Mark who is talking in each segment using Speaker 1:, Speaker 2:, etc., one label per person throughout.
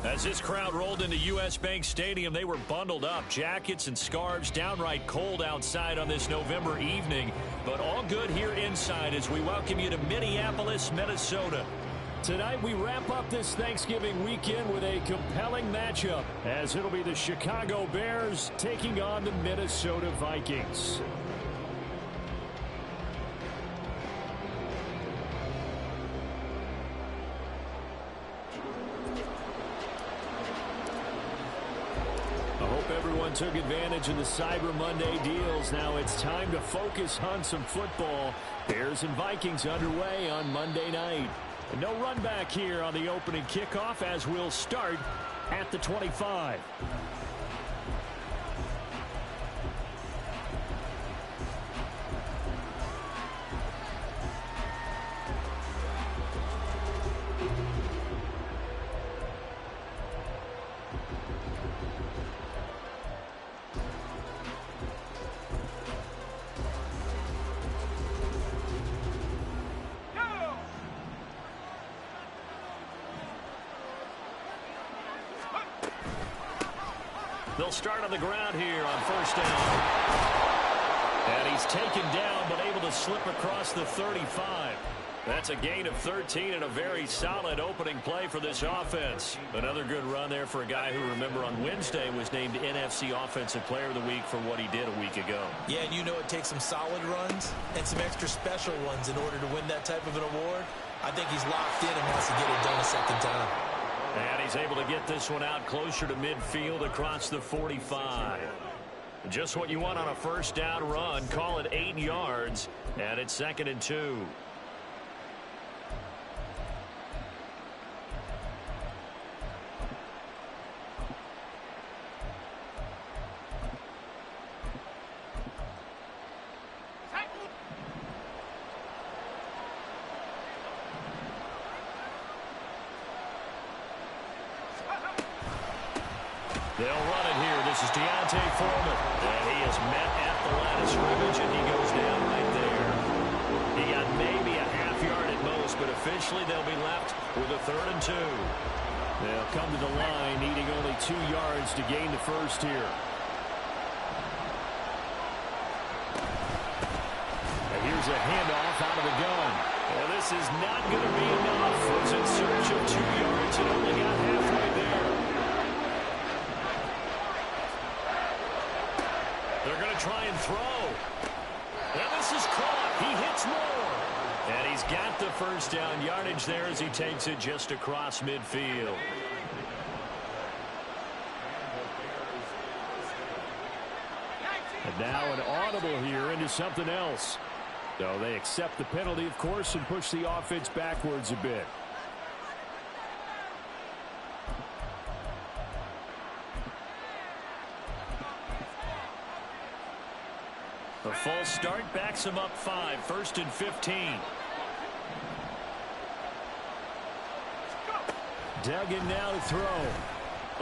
Speaker 1: As this crowd rolled into U.S. Bank Stadium, they were bundled up, jackets and scarves, downright cold outside on this November evening. But all good here inside as we welcome you to Minneapolis, Minnesota.
Speaker 2: Tonight we wrap up this Thanksgiving weekend with a compelling matchup, as it'll be the Chicago Bears taking on the Minnesota Vikings. I hope everyone took advantage of the Cyber Monday deals. Now it's time to focus on some football. Bears and Vikings underway on Monday night. And no run back here on the opening kickoff as we'll start at the 25. They'll start on the ground here on first down. And he's taken down but able to slip across the 35. That's a gain of 13 and a very solid opening play for this offense. Another good run there for a guy who, remember, on Wednesday was named NFC Offensive Player of the Week for what he did a week ago.
Speaker 3: Yeah, and you know it takes some solid runs and some extra special ones in order to win that type of an award. I think he's locked in and wants to get it done a second time.
Speaker 1: And he's able to get this one out closer to midfield across the 45. Just what you want on a first down run. Call it 8 yards, and it's 2nd and 2. They'll run it here. This is D'Onta Foreman. And he is met at the line of scrimmage, and he goes down right there. He got maybe a half yard at most, but officially they'll be left with a 3rd and 2.
Speaker 2: They'll come to the line, needing only 2 yards to gain the first here. And here's a handoff out of the gun.
Speaker 1: Well, this is not going to be enough. Was in search of 2 yards and only got halfway there. They're going to try and throw. And this is caught. He hits more. And he's got the first down yardage there as he takes it just across midfield.
Speaker 2: And now an audible here into something else. So they accept the penalty, of course, and push the offense backwards a bit.
Speaker 1: A false start backs him up 5. 1st and 15.
Speaker 2: Duggan now to throw.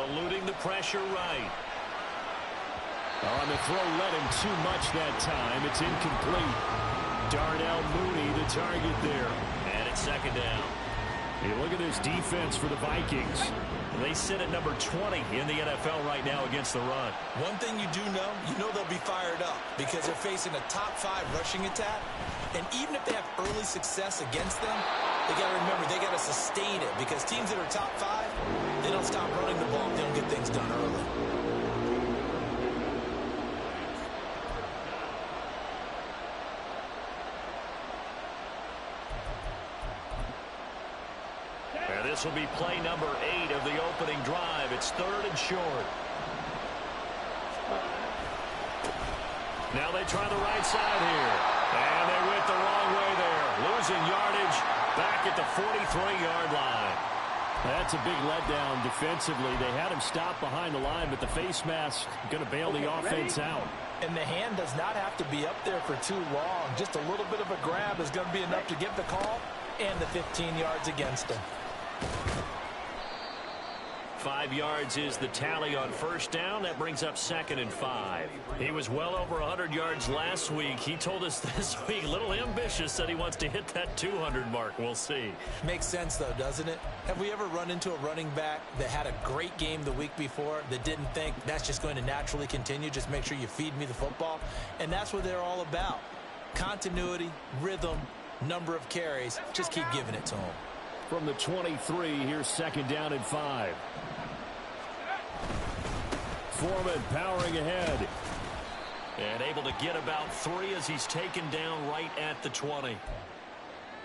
Speaker 1: Eluding the pressure right.
Speaker 2: On the throw, let him too much that time. It's incomplete. Darnell Mooney the target there.
Speaker 1: And it's 2nd down.
Speaker 2: Hey, look at this defense for the Vikings.
Speaker 1: They sit at number 20 in the NFL right now against the run.
Speaker 3: One thing you do know they'll be fired up because they're facing a top 5 rushing attack. And even if they have early success against them, they got to remember they got to sustain it because teams that are top 5, they don't stop running the ball if they don't get things done early.
Speaker 1: This will be play number 8 of the opening drive. It's 3rd and short. Now they try the right side here. And they went the wrong way there. Losing yardage back at the 43-yard line.
Speaker 2: That's a big letdown defensively. They had him stop behind the line, but the face mask going to bail the offense out.
Speaker 3: And the hand does not have to be up there for too long. Just a little bit of a grab is going to be enough to get the call and the 15 yards against him.
Speaker 1: 5 yards is the tally on first down. That brings up 2nd and 5. He was well over 100 yards last week. He told us this week, a little ambitious, that he wants to hit that 200 mark. We'll see.
Speaker 3: Makes sense, though, doesn't it? Have we ever run into a running back that had a great game the week before that didn't think that's just going to naturally continue? Just make sure you feed me the football. And that's what they're all about. Continuity, rhythm, number of carries. Just keep giving it to them.
Speaker 2: From the 23, here's 2nd down and 5. Foreman powering ahead.
Speaker 1: And able to get about 3 as he's taken down right at the 20.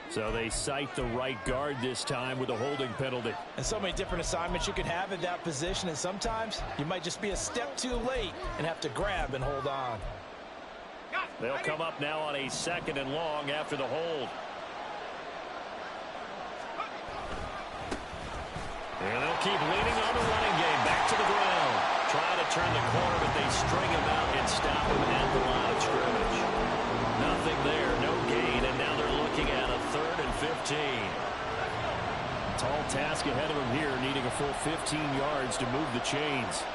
Speaker 2: So they cite the right guard this time with a holding penalty.
Speaker 3: And so many different assignments you can have in that position, and sometimes you might just be a step too late and have to grab and hold on.
Speaker 1: They'll come up now on a 2nd and long after the hold. And they'll keep leaning on the running game. Back to the ground. Trying to turn the corner, but they string him out and stop him at the line of scrimmage. Nothing there, no gain, and now they're looking at a 3rd and 15.
Speaker 2: Tall task ahead of him here, needing a full 15 yards to move the chains.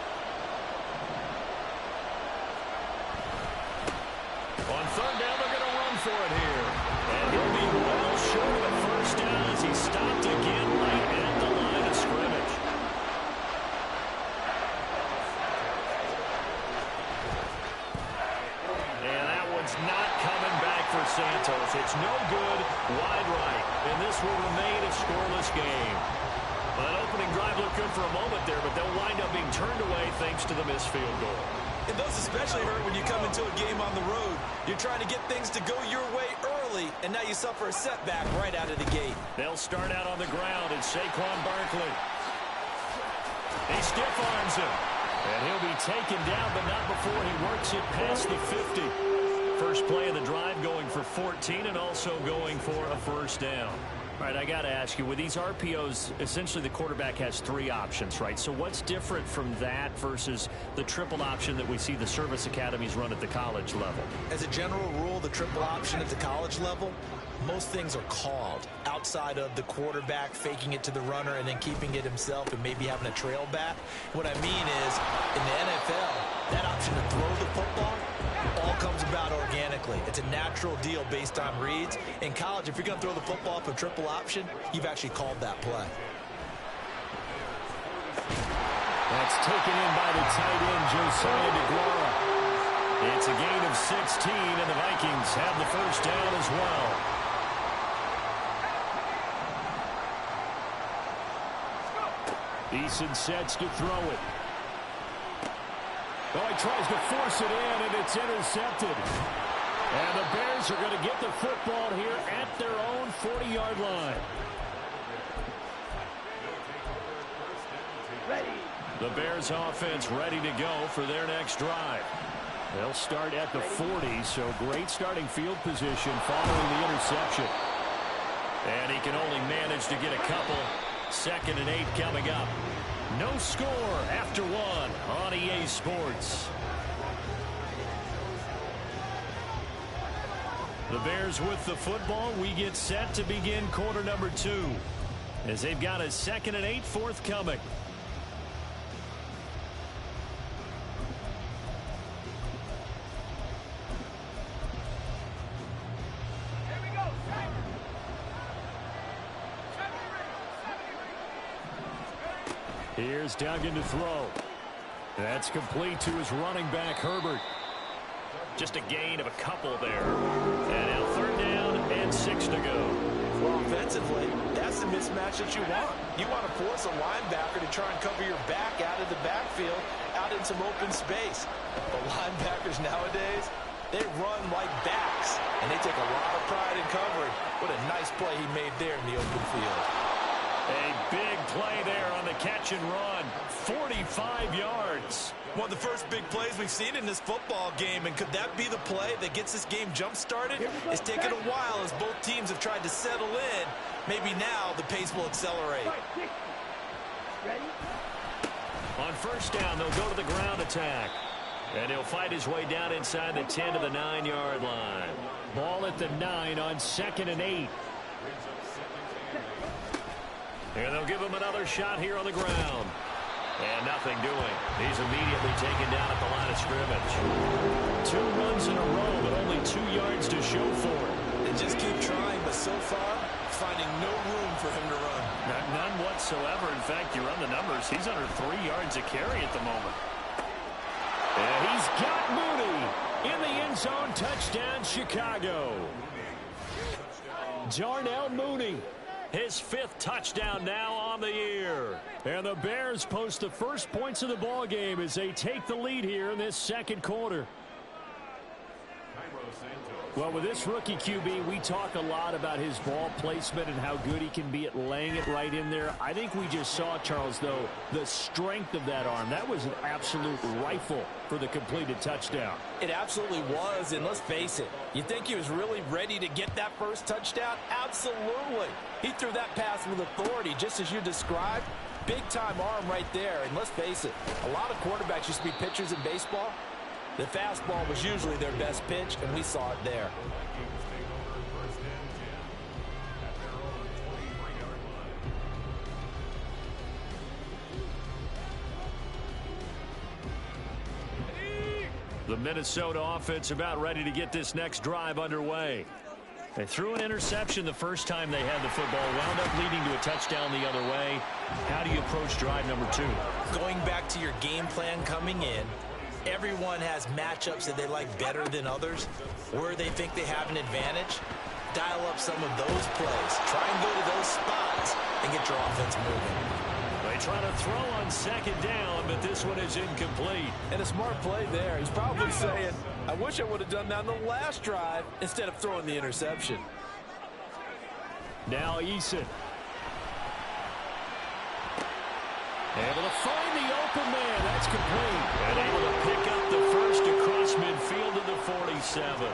Speaker 1: On 3rd down, they're going to run for it here. And he'll be well short of a first down as he stopped again right at the line of scrimmage. And that one's not coming back for Santos. It's no good, wide right. And this will remain a scoreless game. That opening drive looked good for a moment there, but they'll wind up being turned away thanks to the missed field goal.
Speaker 3: And those especially hurt when you come into a game on the road. You're trying to get things to go your way early, and now you suffer a setback right out of the gate.
Speaker 1: They'll start out on the ground, and Saquon Barkley. He stiff arms him. And he'll be taken down, but not before he works it past the 50. First play of the drive going for 14 and also going for a first down. All right, I got to ask you, with these RPOs, essentially the quarterback has 3 options, right? So what's different from that versus the triple option that we see the service academies run at the college level?
Speaker 3: As a general rule, the triple option at the college level, most things are called outside of the quarterback faking it to the runner and then keeping it himself and maybe having a trail back. What I mean is, in the NFL, that option to throw the football all comes about organically. It's a natural deal based on reads. In college, if you're going to throw the football up a triple option, you've actually called that play.
Speaker 2: That's taken in by the tight end, Josiah DeGuara.
Speaker 1: It's a gain of 16, and the Vikings have the first down as well.
Speaker 2: Eason sets to throw it. Oh, he tries to force it in, and it's intercepted. And the Bears are going to get the football here at their own 40-yard line.
Speaker 1: The Bears offense ready to go for their next drive.
Speaker 2: They'll start at the 40, so great starting field position following the interception.
Speaker 1: And he can only manage to get a couple. 2nd and 8 coming up. No score after 1 on EA Sports. The Bears with the football. We get set to begin quarter number 2 as they've got a 2nd and 8 forthcoming.
Speaker 2: Here's Duggan to throw. That's complete to his running back, Herbert.
Speaker 1: Just a gain of a couple there. And now 3rd down and 6 to go.
Speaker 3: Well, offensively, that's the mismatch that you want. You want to force a linebacker to try and cover your back out of the backfield, out in some open space. But linebackers nowadays, they run like backs, and they take a lot of pride in covering. What a nice play he made there in the open field.
Speaker 1: A big play there on the catch and run. 45 yards.
Speaker 3: One of the first big plays we've seen in this football game, and could that be the play that gets this game jump-started? It's taken a while as both teams have tried to settle in. Maybe now the pace will accelerate.
Speaker 1: On first down, they'll go to the ground attack. And he'll fight his way down inside the 10 to the 9-yard line.
Speaker 2: Ball at the 9 on 2nd and 8.
Speaker 1: And they'll give him another shot here on the ground. And nothing doing. He's immediately taken down at the line of scrimmage. 2 runs in a row, but only 2 yards to show for it.
Speaker 3: They just keep trying, but so far, finding no room for him to run.
Speaker 2: None whatsoever. In fact, you run the numbers. He's under 3 yards a carry at the moment.
Speaker 1: And he's got Mooney in the end zone. Touchdown, Chicago. Darnell Mooney, his 5th touchdown now on the year. And the Bears post the first points of the ball game as they take the lead here in this second quarter. Well, with this rookie QB, we talk a lot about his ball placement and how good he can be at laying it right in there. I think we just saw, Charles, though, the strength of that arm. That was an absolute rifle for the completed touchdown.
Speaker 3: It absolutely was, and let's face it, you think he was really ready to get that first touchdown? Absolutely. He threw that pass with authority, just as you described. Big-time arm right there, and let's face it, a lot of quarterbacks used to be pitchers in baseball. The fastball was usually their best pitch, and we saw it there.
Speaker 1: The Minnesota offense about ready to get this next drive underway. They threw an interception the first time they had the football, wound up leading to a touchdown the other way. How do you approach drive number 2?
Speaker 3: Going back to your game plan coming in, everyone has matchups that they like better than others, where they think they have an advantage. Dial up some of those plays. Try and go to those spots and get your offense moving.
Speaker 1: They try to throw on second down, but this one is incomplete.
Speaker 3: And a smart play there. He's probably saying, I wish I would have done that on the last drive instead of throwing the interception.
Speaker 1: Now Eason. Able to find the open man. That's complete. And able to pick up the first across midfield to the 47.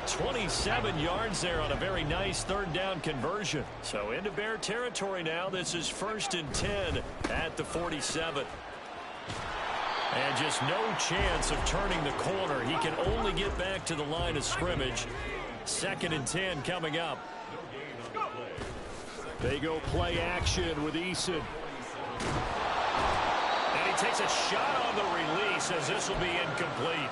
Speaker 1: 27 yards there on a very nice 3rd down conversion. So into Bear territory now. This is 1st and 10 at the 47. And just no chance of turning the corner. He can only get back to the line of scrimmage. 2nd and 10 coming up. They go play action with Eason. And he takes a shot on the release as this will be incomplete.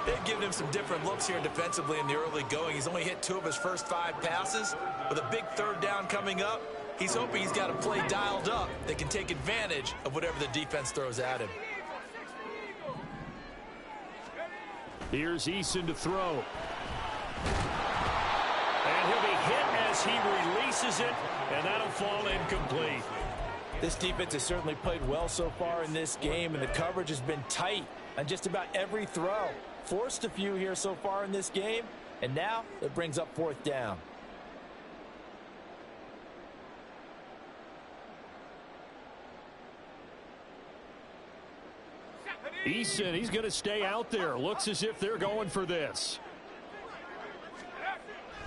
Speaker 3: They've given him some different looks here defensively in the early going. He's only hit 2 of his first 5 passes. With a big 3rd down coming up, he's hoping he's got a play dialed up that can take advantage of whatever the defense throws at him.
Speaker 1: Here's Eason to throw. And he'll be hit as he releases it, and that'll fall incomplete.
Speaker 3: This defense has certainly played well so far in this game, and the coverage has been tight on just about every throw. Forced a few here so far in this game, and now it brings up 4th down.
Speaker 1: Eason, he's going to stay out there. Looks as if they're going for this.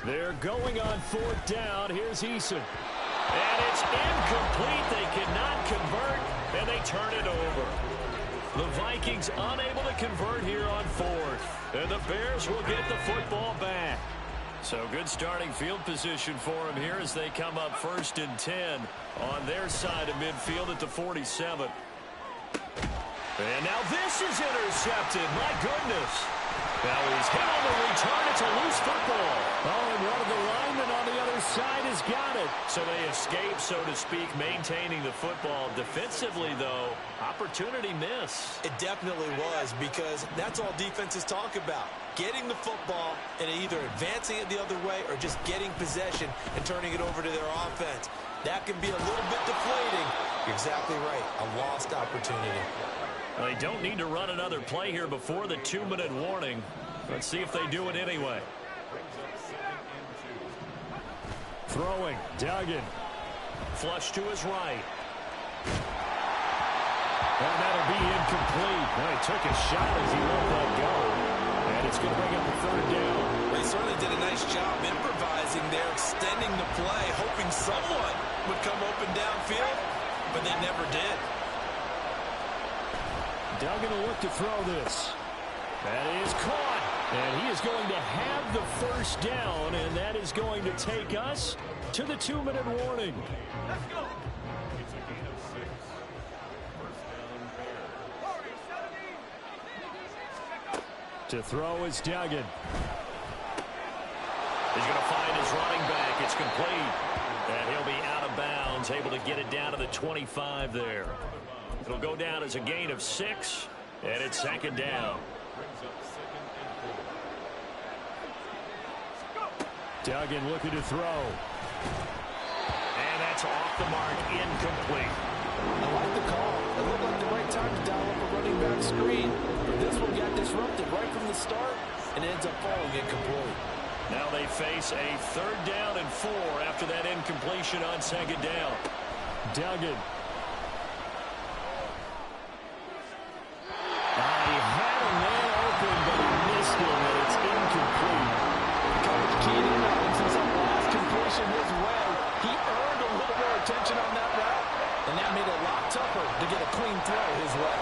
Speaker 1: They're going on 4th down. Here's Eason. And it's incomplete. They cannot convert, and they turn it over. The Vikings unable to convert here on 4th. And the Bears will get the football back. So good starting field position for them here as they come up 1st and 10 on their side of midfield at the 47. And now this is intercepted. My goodness. Now he's hit on the return. It's a loose football. Oh, and one of the linemen on the other side has got it. So they escape, so to speak, maintaining the football. Defensively, though, opportunity miss.
Speaker 3: It definitely was, because that's all defenses talk about. Getting the football and either advancing it the other way or just getting possession and turning it over to their offense. That can be a little bit deflating. You're exactly right. A lost opportunity.
Speaker 1: They don't need to run another play here before the 2-minute warning. Let's see if they do it anyway. Throwing, Duggan. Flush to his right. And that'll be incomplete. Well, he took a shot as he let that go. And it's going to bring up the 3rd down.
Speaker 3: They certainly did a nice job improvising there, extending the play, hoping someone would come open downfield, but they never did.
Speaker 1: Duggan will look to throw this. That is caught. And he is going to have the 1st down, and that is going to take us to the 2-minute warning.
Speaker 2: Let's go. To throw is Duggan.
Speaker 1: He's going to find his running back. It's complete. And he'll be out of bounds, able to get it down to the 25 there. It'll go down as a gain of 6, and it's second down.
Speaker 2: Duggan looking to throw.
Speaker 1: And that's off the mark, incomplete.
Speaker 3: I like the call. It looked like the right time to dial up a running back screen. But this one got disrupted right from the start and ends up falling incomplete.
Speaker 1: Now they face a 3rd down and 4 after that incompletion on second down.
Speaker 2: Duggan. He had a man open, but he missed him, and it's incomplete.
Speaker 3: Coach keyed in on him since that last completion his way. He earned a little more attention on that route, and that made it a lot tougher to get a clean throw his way.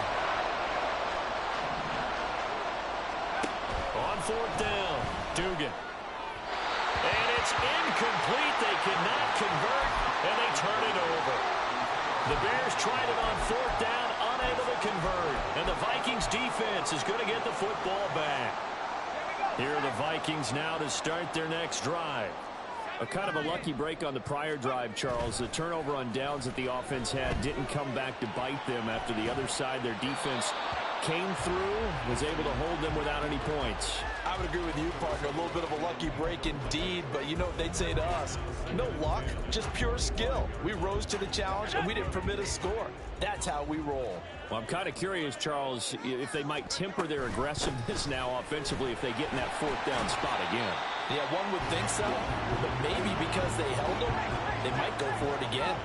Speaker 1: On 4th down, Dugan. And it's incomplete. They cannot convert, and they turn it over. The Bears tried it on 4th down, unable to convert. And the Vikings defense is going to get the football back. Here are the Vikings now to start their next drive.
Speaker 2: A kind of a lucky break on the prior drive, Charles. The turnover on downs that the offense had didn't come back to bite them after the other side. Their defense came through, was able to hold them without any points.
Speaker 3: I would agree with you, partner. A little bit of a lucky break indeed, but you know what they'd say to us? No luck, just pure skill. We rose to the challenge, and we didn't permit a score. That's how we roll.
Speaker 2: Well, I'm kind of curious, Charles, if they might temper their aggressiveness now offensively if they get in that 4th down spot again.
Speaker 3: Yeah, one would think so, but maybe because they held them, they might go for it again.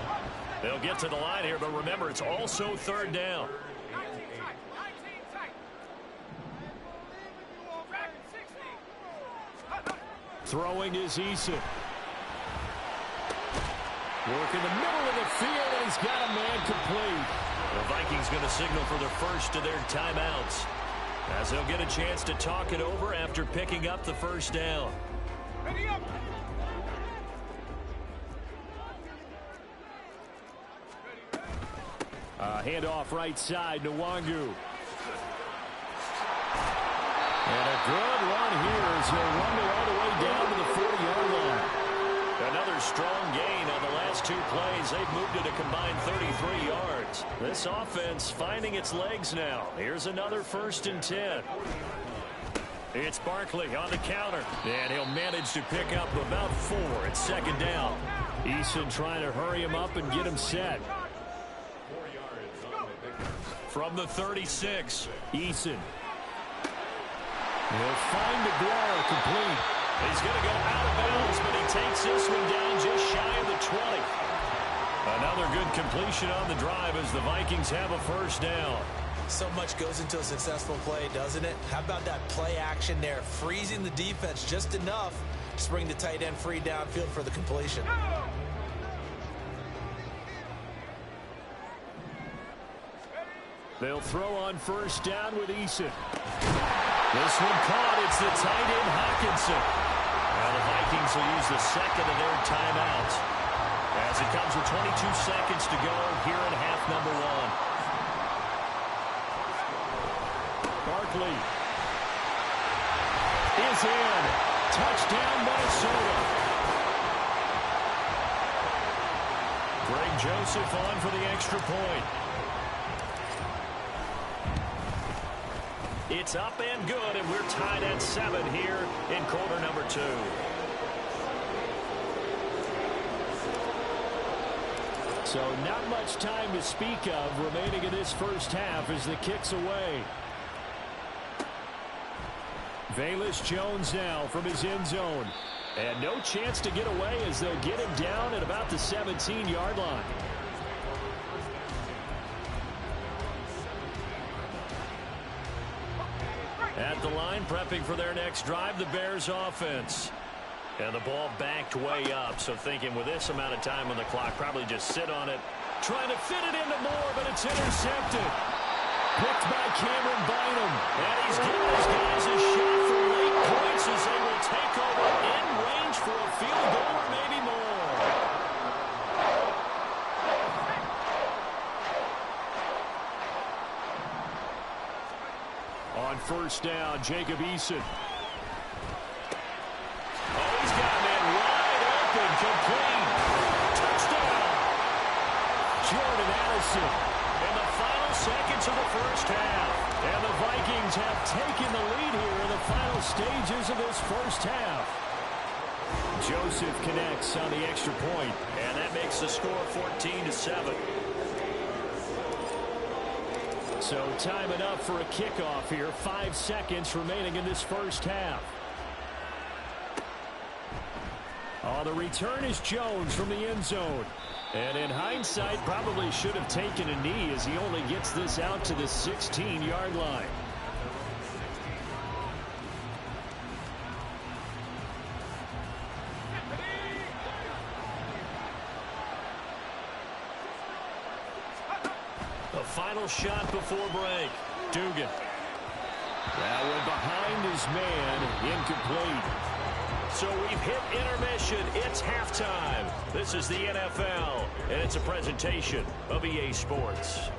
Speaker 1: They'll get to the line here, but remember, it's also 3rd down.
Speaker 2: Throwing is Eason. Work in the middle of the field, and he's got a man complete.
Speaker 1: The Vikings going to signal for the first of their timeouts, as they'll get a chance to talk it over after picking up the 1st down. Ready up.
Speaker 2: Handoff right side, Nwangu. And a good run here as he'll run it all the way down to the 40-yard line.
Speaker 1: Another strong gain on the last 2 plays. They've moved it a combined 33 yards. This offense finding its legs now. Here's another 1st and 10. It's Barkley on the counter. And he'll manage to pick up about 4 at 2nd down.
Speaker 2: Eason trying to hurry him up and get him set.
Speaker 1: From the 36,
Speaker 2: Eason. He'll find DeGuara complete.
Speaker 1: He's going to go out of bounds, but he takes this one down just shy of the 20. Another good completion on the drive as the Vikings have a 1st down.
Speaker 3: So much goes into a successful play, doesn't it? How about that play action there, freezing the defense just enough to bring the tight end free downfield for the completion.
Speaker 2: They'll throw on 1st down with Eason. This one caught. It's the tight end Hockenson.
Speaker 1: Now the Vikings will use the 2nd of their timeouts as it comes with 22 seconds to go here in half number 1.
Speaker 2: Barkley is in. Touchdown, Minnesota.
Speaker 1: Greg Joseph on for the extra point. It's up and good, and we're tied at 7 here in quarter number 2.
Speaker 2: So not much time to speak of remaining in this 1st half as the kick's away. Velus Jones now from his end zone. And no chance to get away as they'll get him down at about the 17-yard line.
Speaker 1: At the line, prepping for their next drive, the Bears offense. And the ball backed way up, so thinking with this amount of time on the clock, probably just sit on it. Trying to fit it into Moore, but it's intercepted.
Speaker 2: Picked by Cameron Bynum.
Speaker 1: And he's giving his guys a shot for late points as they will take over in range for a field goal or maybe more.
Speaker 2: On first down. Jacob Eason. Oh, he's got a man wide open, complete. Touchdown. Jordan Addison. In the final seconds of the first half. And the Vikings have taken the lead here in the final stages of this first half. Joseph connects on the extra point,
Speaker 1: and that makes the score 14-7.
Speaker 2: So time enough for a kickoff here. 5 seconds remaining in this first half. On the return is Jones from the end zone. And in hindsight, probably should have taken a knee as he only gets this out to the 16-yard line.
Speaker 1: The final shot before break.
Speaker 2: Dugan. That one behind his man, incomplete.
Speaker 1: So we've hit intermission. It's halftime. This is the NFL, and it's a presentation of EA Sports.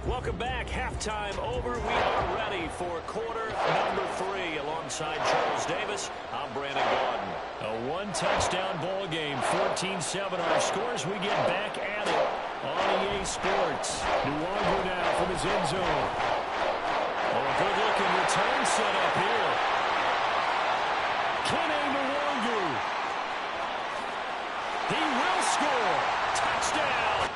Speaker 1: Welcome back. Halftime over. We are ready for quarter number 3. Alongside Charles Davis, I'm Brandon Gaudin.
Speaker 2: A one-touchdown ball game, 14-7 our scores. We get back at it on EA Sports. Nwangwu now from his end zone.
Speaker 1: Oh, good-looking return set up here.
Speaker 2: Kene Nwangwu.
Speaker 1: He will score. Touchdown.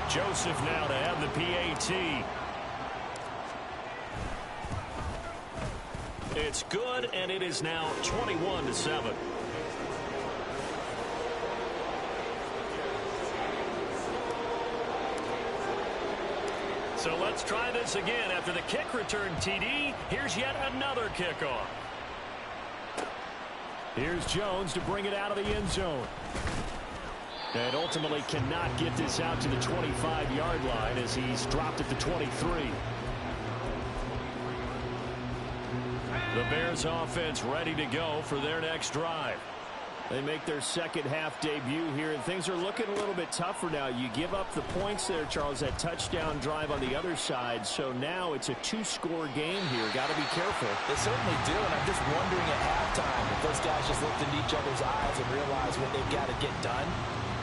Speaker 2: Joseph now to have the PAT.
Speaker 1: It's good, and it is now 21-7. So let's try this again. After the kick return TD, here's yet another kickoff.
Speaker 2: Here's Jones to bring it out of the end zone. And ultimately cannot get this out to the 25-yard line as he's dropped at the 23. The Bears offense ready to go for their next drive. They make their second half debut here, and things are looking a little bit tougher now. You give up the points there, Charles, that touchdown drive on the other side. So now it's a 2-score game here. Got to be careful.
Speaker 3: They certainly do, and I'm just wondering at halftime if those guys just looked into each other's eyes and realize what they've got to get done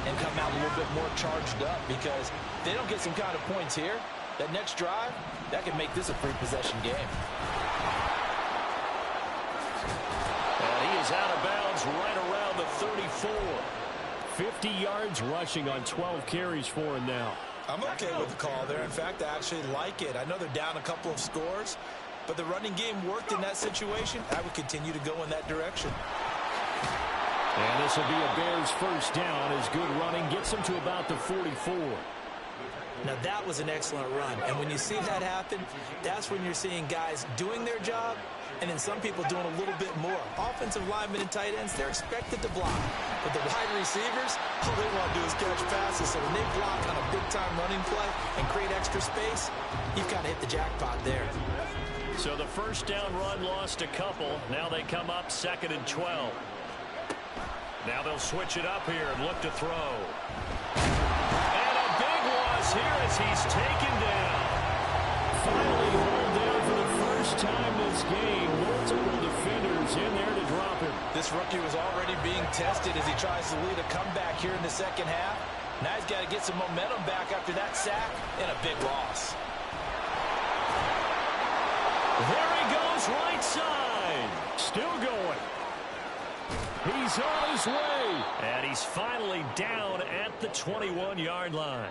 Speaker 3: and come out a little bit more charged up, because if they don't get some kind of points here, that next drive, that could make this a free possession game.
Speaker 1: And he is out of bounds right around the 34.
Speaker 2: 50 yards rushing on 12 carries for him now.
Speaker 3: I'm okay with the call there. In fact, I actually like it. I know they're down a couple of scores, but the running game worked in that situation. I would continue to go in that direction.
Speaker 2: And this will be a Bears first down as good running gets them to about the 44.
Speaker 3: Now, that was an excellent run. And when you see that happen, that's when you're seeing guys doing their job and then some people doing a little bit more. Offensive linemen and tight ends, they're expected to block. But the wide receivers, all they want to do is catch passes. So when they block on a big-time running play and create extra space, you've kind of hit the jackpot there.
Speaker 1: So the first down run lost a couple. Now they come up 2nd and 12. Now they'll switch it up here and look to throw. And a big loss here as he's taken down.
Speaker 2: Finally hauled down for the first time this game. Multiple defenders in there to drop him.
Speaker 3: This rookie was already being tested as he tries to lead a comeback here in the second half. Now he's got to get some momentum back after that sack and a big loss.
Speaker 1: There he goes right side.
Speaker 2: Still going. He's on his way.
Speaker 1: And he's finally down at the 21-yard line.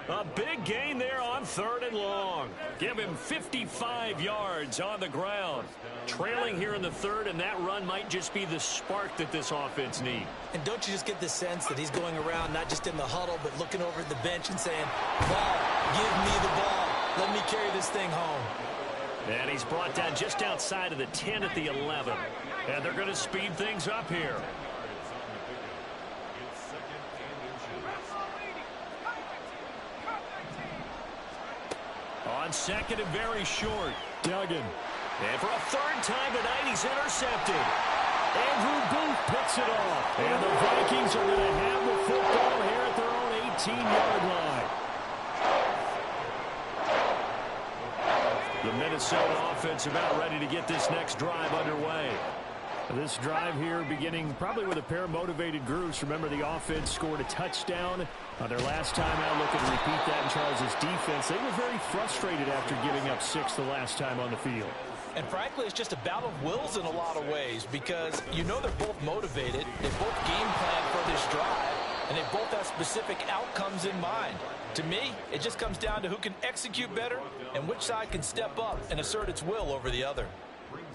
Speaker 2: A big gain there on 3rd and long. Give him 55 yards on the ground. Trailing here in the 3rd, and that run might just be the spark that this offense needs.
Speaker 3: And don't you just get the sense that he's going around not just in the huddle, but looking over at the bench and saying, ball, give me the ball. Let me carry this thing home.
Speaker 2: And he's brought down just outside of the 10 at the 11. And they're going to speed things up here. On 2nd and very short, Duggan. And for a 3rd time tonight, he's intercepted. Andrew Booth picks it off. And the Vikings are going to have the football here at their own 18-yard line. The Minnesota offense about ready to get this next drive underway. This drive here beginning probably with a pair of motivated groups. Remember, the offense scored a touchdown on their last time out. Looking to repeat that in Charles' defense. They were very frustrated after giving up 6 the last time on the field.
Speaker 3: And frankly, it's just a battle of wills in a lot of ways because you know they're both motivated. They both game plan for this drive, and they both have specific outcomes in mind. To me, it just comes down to who can execute better and which side can step up and assert its will over the other.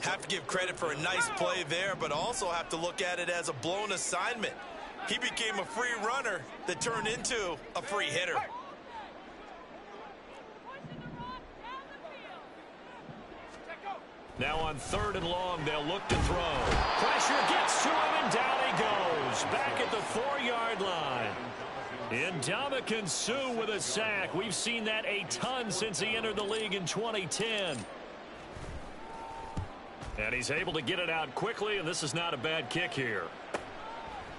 Speaker 4: Have to give credit for a nice play there, but also have to look at it as a blown assignment. He became a free runner that turned into a free hitter.
Speaker 2: Now on 3rd and long, they'll look to throw. Pressure gets to him, and down he goes. Back at the 4-yard line. Ndamukong Suh with a sack. We've seen that a ton since he entered the league in 2010. And he's able to get it out quickly, and this is not a bad kick here.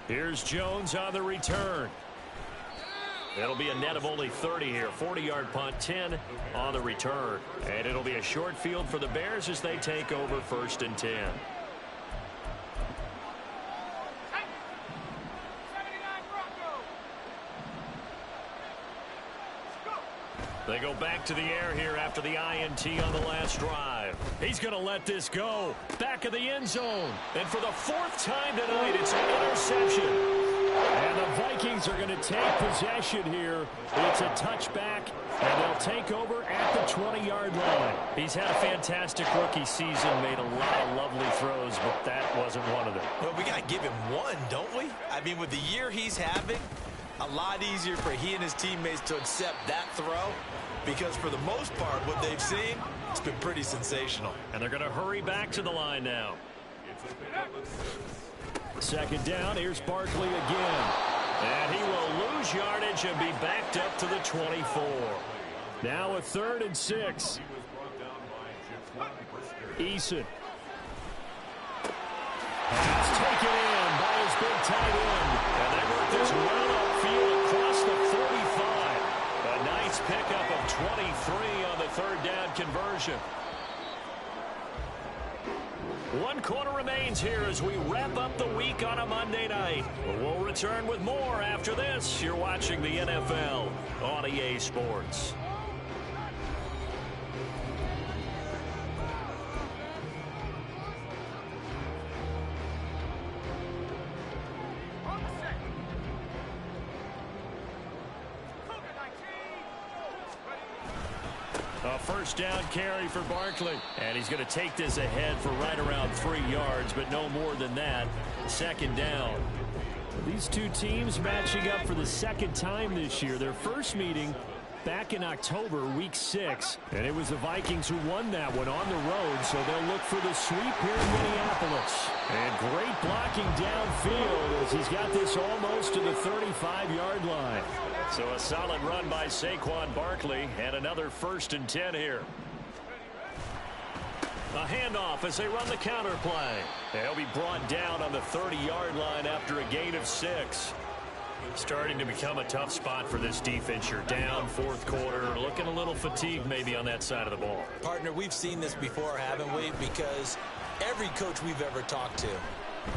Speaker 2: Here's Jones on the return. It'll be a net of only 30 here. 40-yard punt, 10 on the return. And it'll be a short field for the Bears as they take over 1st and 10. They go back to the air here after the INT on the last drive. He's going to let this go. Back of the end zone. And for the 4th time tonight, it's an interception. And the Vikings are going to take possession here. It's a touchback, and they'll take over at the 20-yard line. He's had a fantastic rookie season, made a lot of lovely throws, but that wasn't one of them.
Speaker 3: Well, we got to give him one, don't we? I mean, with the year he's having, a lot easier for he and his teammates to accept that throw because for the most part, what they've seen, it's been pretty sensational.
Speaker 2: And they're going to hurry back to the line now. 2nd down, here's Barkley again. And he will lose yardage and be backed up to the 24. Now a 3rd and 6. Eason. Pass taken in by his big tight end. And they work this run upfield across the 45. A nice pickup of 23 on the 3rd down conversion. 1 quarter remains here as we wrap up the week on a Monday night. We'll return with more after this. You're watching the NFL on EA Sports. A 1st down carry for Barkley. And he's going to take this ahead for right around 3 yards, but no more than that. 2nd down. These two teams matching up for the 2nd time this year. Their first meeting back in October, week 6. And it was the Vikings who won that one on the road, so they'll look for the sweep here in Minneapolis. And great blocking downfield as he's got this almost to the 35-yard line. So a solid run by Saquon Barkley and another 1st and 10 here. A handoff as they run the counter play. They'll be brought down on the 30-yard line after a gain of 6. Starting to become a tough spot for this defense. You're down 4th quarter, looking a little fatigued maybe on that side of the ball.
Speaker 3: Partner, we've seen this before, haven't we? Because every coach we've ever talked to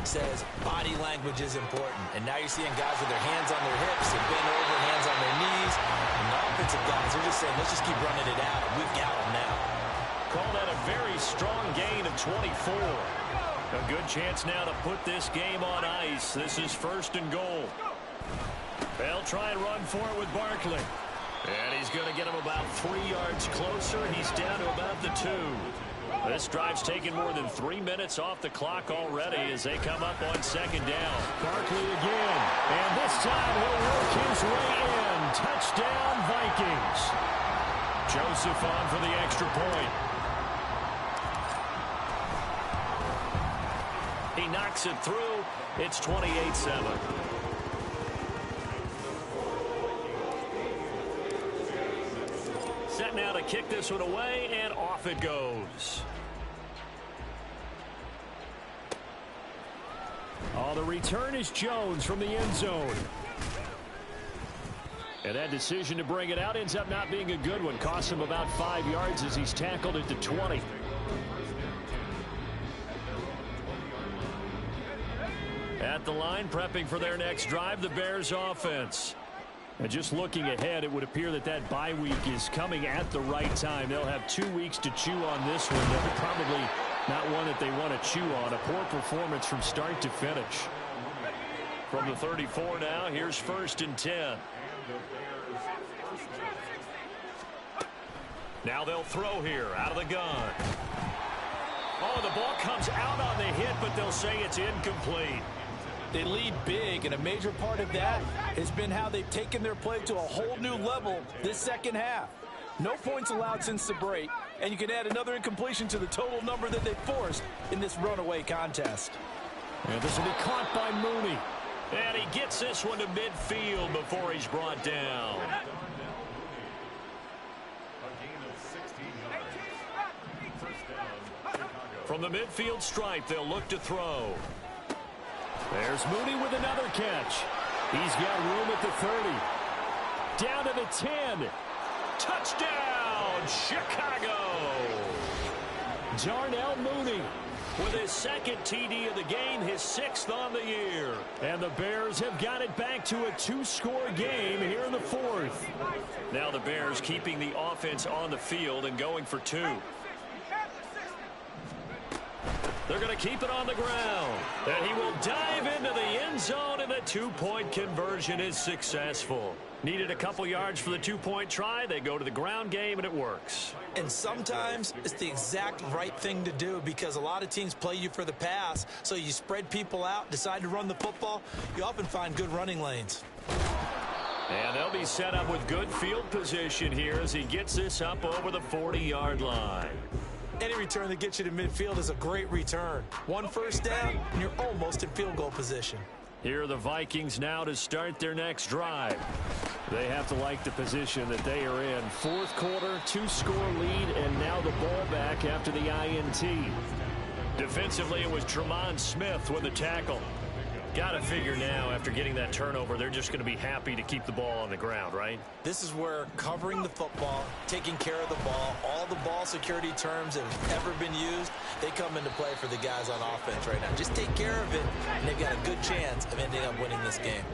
Speaker 3: says body language is important. And now you're seeing guys with their hands on their hips and bent over, hands on their knees. And the offensive guys are just saying, let's just keep running it out. We've got them now.
Speaker 2: Call that a very strong gain of 24. A good chance now to put this game on ice. This is 1st and goal. They'll try and run for it with Barkley. And he's going to get him about 3 yards closer. He's down to about the 2. This drive's taken more than 3 minutes off the clock already as they come up on second down.
Speaker 1: Barkley again. And this time he'll work his way in. Touchdown, Vikings.
Speaker 2: Joseph on for the extra point. He knocks it through. It's 28-7. Set now to kick this one away, and off it goes.
Speaker 1: Oh, the return is Jones from the end zone. And that decision to bring it out ends up not being a good one. Costs him about 5 yards as he's tackled at the 20.
Speaker 2: At the line, prepping for their next drive, the Bears offense.
Speaker 1: And just looking ahead, it would appear that that bye week is coming at the right time. They'll have 2 weeks to chew on this one. They're probably not one that they want to chew on. A poor performance from start to finish.
Speaker 2: From the 34 now, here's 1st and 10. Now they'll throw here out of the gun. Oh, the ball comes out on the hit, but they'll say it's incomplete.
Speaker 3: They lead big, and a major part of that has been how they've taken their play to a whole new level this second half. No points allowed since the break, and you can add another incompletion to the total number that they forced in this runaway contest.
Speaker 1: And this will be caught by Mooney.
Speaker 2: And he gets this one to midfield before he's brought down. From the midfield stripe, they'll look to throw.
Speaker 1: There's Mooney with another catch. He's got room at the 30. Down to the 10.
Speaker 2: Touchdown, Chicago!
Speaker 1: Darnell Mooney
Speaker 2: with his 2nd TD of the game, his 6th on the year.
Speaker 1: And the Bears have got it back to a 2-score game here in the 4th.
Speaker 2: Now the Bears keeping the offense on the field and going for 2. They're going to keep it on the ground. And he will dive into the end zone, and the 2-point conversion is successful. Needed a couple yards for the 2-point try. They go to the ground game, and it works.
Speaker 3: And sometimes it's the exact right thing to do because a lot of teams play you for the pass, so you spread people out, decide to run the football. You often find good running lanes.
Speaker 2: And they'll be set up with good field position here as he gets this up over the 40-yard line.
Speaker 3: Any return that gets you to midfield is a great return. 1 first down, and you're almost in field goal position.
Speaker 1: Here are the Vikings now to start their next drive. They have to like the position that they are in. 4th quarter, 2-score lead, and now the ball back after the INT.
Speaker 2: Defensively, it was Tremont Smith with the tackle. Got to figure now, after getting that turnover, they're just going to be happy to keep the ball on the ground, right?
Speaker 3: This is where covering the football, taking care of the ball, all the ball security terms that have ever been used, they come into play for the guys on offense right now. Just take care of it, and they've got a good chance of ending up winning this game.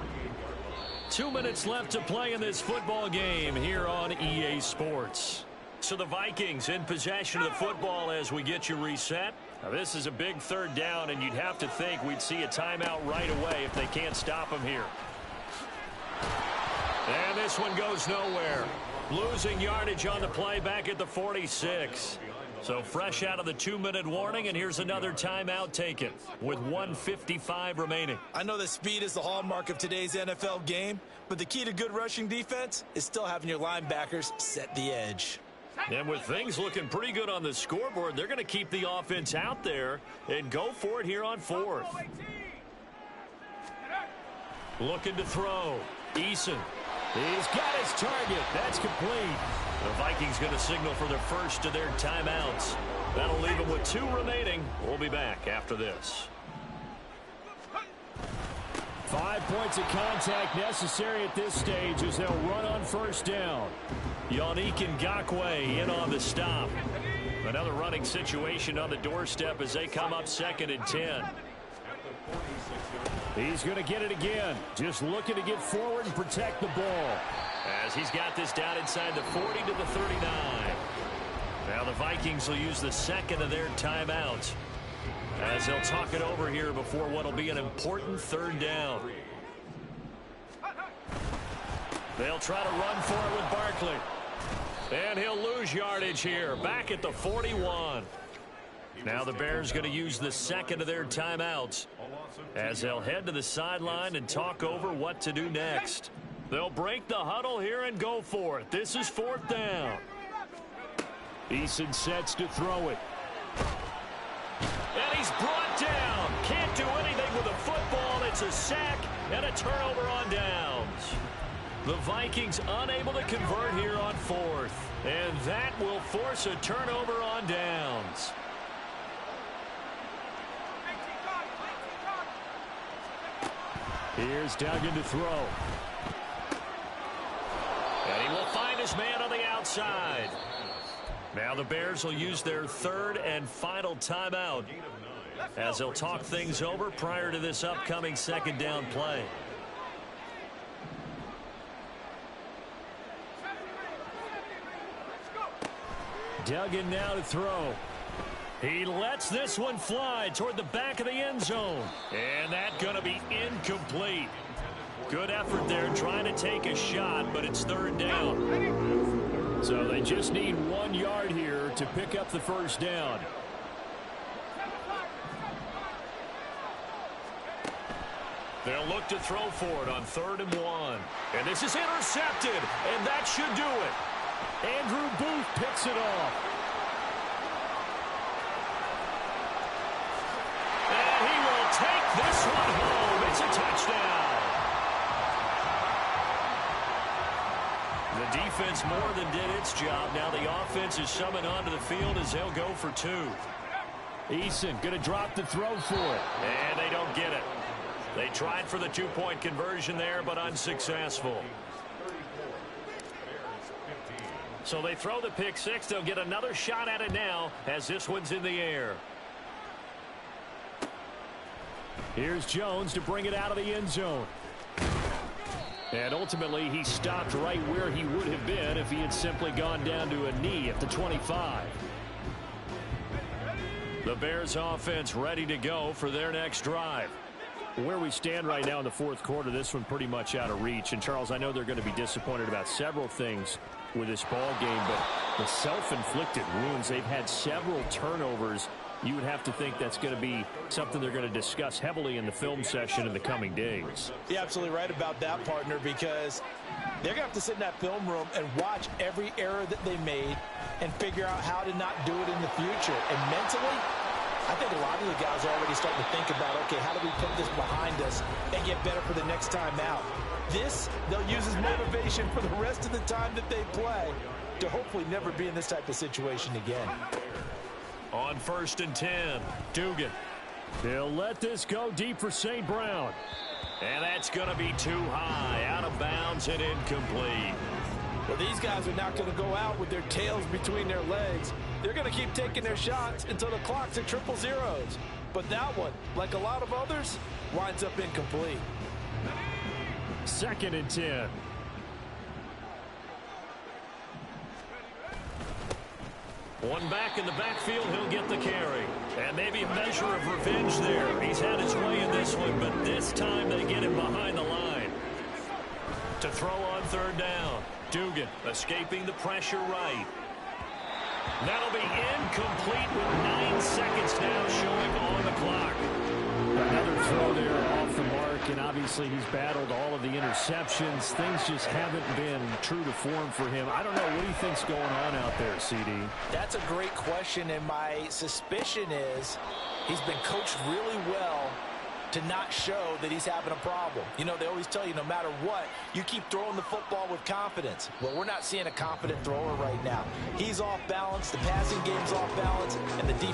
Speaker 2: 2 minutes left to play in this football game here on EA Sports. So the Vikings in possession of the football as we get you reset. Now this is a big 3rd down, and you'd have to think we'd see a timeout right away if they can't stop them here. And this one goes nowhere. Losing yardage on the play back at the 46. So fresh out of the 2-minute warning, and here's another timeout taken with 1:55 remaining.
Speaker 3: I know that speed is the hallmark of today's NFL game, but the key to good rushing defense is still having your linebackers set the edge.
Speaker 2: And with things looking pretty good on the scoreboard, they're going to keep the offense out there and go for it here on 4th. Looking to throw. Eason.
Speaker 1: He's got his target. That's complete.
Speaker 2: The Vikings going to signal for their first of their timeouts. That'll leave them with 2 remaining. We'll be back after this.
Speaker 1: 5 points of contact necessary at this stage as they'll run on 1st down.
Speaker 2: Yannick Ngakoue in on the stop. Another running situation on the doorstep as they come up 2nd and 10.
Speaker 1: He's going to get it again. Just looking to get forward and protect the ball.
Speaker 2: As he's got this down inside the 40 to the 39. Now the Vikings will use the 2nd of their timeouts as they'll talk it over here before what will be an important 3rd down.
Speaker 1: They'll try to run for it with Barkley. And he'll lose yardage here, back at the 41. Now the Bears going to use the second of their timeouts as they'll head to the sideline and talk over what to do next. They'll break the huddle here and go for it. This is 4th down. Eason sets to throw it. And he's brought down. Can't do anything with a football. It's a sack and a turnover on downs. The Vikings unable to convert here on 4th. And that will force a turnover on downs. Here's Duggan to throw. And he will find his man on the outside. Now the Bears will use their 3rd and final timeout as they'll talk things over prior to this upcoming 2nd down play. Duggan now to throw. He lets this one fly toward the back of the end zone. And that's going to be incomplete. Good effort there trying to take a shot, but it's 3rd down. So they just need 1 yard here to pick up the 1st down. They'll look to throw for it on 3rd and 1. And this is intercepted, and that should do it. Andrew Booth picks it off. And he will take this one home. It's a touchdown. The defense more than did its job. Now the offense is summoned onto the field as they'll go for 2. Eason going to drop the throw for it. And they don't get it. They tried for the 2-point conversion there, but unsuccessful. So they throw the pick 6. They'll get another shot at it now as this one's in the air. Here's Jones to bring it out of the end zone. And ultimately, he stopped right where he would have been if he had simply gone down to a knee at the 25. The Bears offense ready to go for their next drive. Where we stand right now in the 4th quarter, this one pretty much out of reach. And, Charles, I know they're going to be disappointed about several things with this ball game, but the self-inflicted wounds, they've had several turnovers. You would have to think that's going to be something they're going to discuss heavily in the film session in the coming days.
Speaker 3: You're absolutely right about that, partner, because they're going to have to sit in that film room and watch every error that they made and figure out how to not do it in the future. And mentally, I think a lot of the guys are already starting to think about, okay, how do we put this behind us and get better for the next time out? This, they'll use as motivation for the rest of the time that they play to hopefully never be in this type of situation again.
Speaker 1: On 1st and 10, Dugan. They'll let this go deep for St. Brown. And that's going to be too high, out of bounds and incomplete.
Speaker 3: Well, these guys are not going to go out with their tails between their legs. They're going to keep taking their shots until the clock's at 000. But that one, like a lot of others, winds up incomplete.
Speaker 1: 2nd and 10. One back in the backfield, he'll get the carry. And maybe a measure of revenge there. He's had his way in this one, but this time they get him behind the line. To throw on 3rd down. Dugan escaping the pressure right. That'll be incomplete with 9 seconds now showing on the clock.
Speaker 2: Another throw there off the mark, and obviously he's battled all of the interceptions. Things just haven't been true to form for him. I don't know. What do you think's going on out there, CD?
Speaker 3: That's a great question, and my suspicion is he's been coached really well to not show that he's having a problem. You know, they always tell you no matter what, you keep throwing the football with confidence. Well, we're not seeing a confident thrower right now. He's off balance, the passing game's off balance, and the defense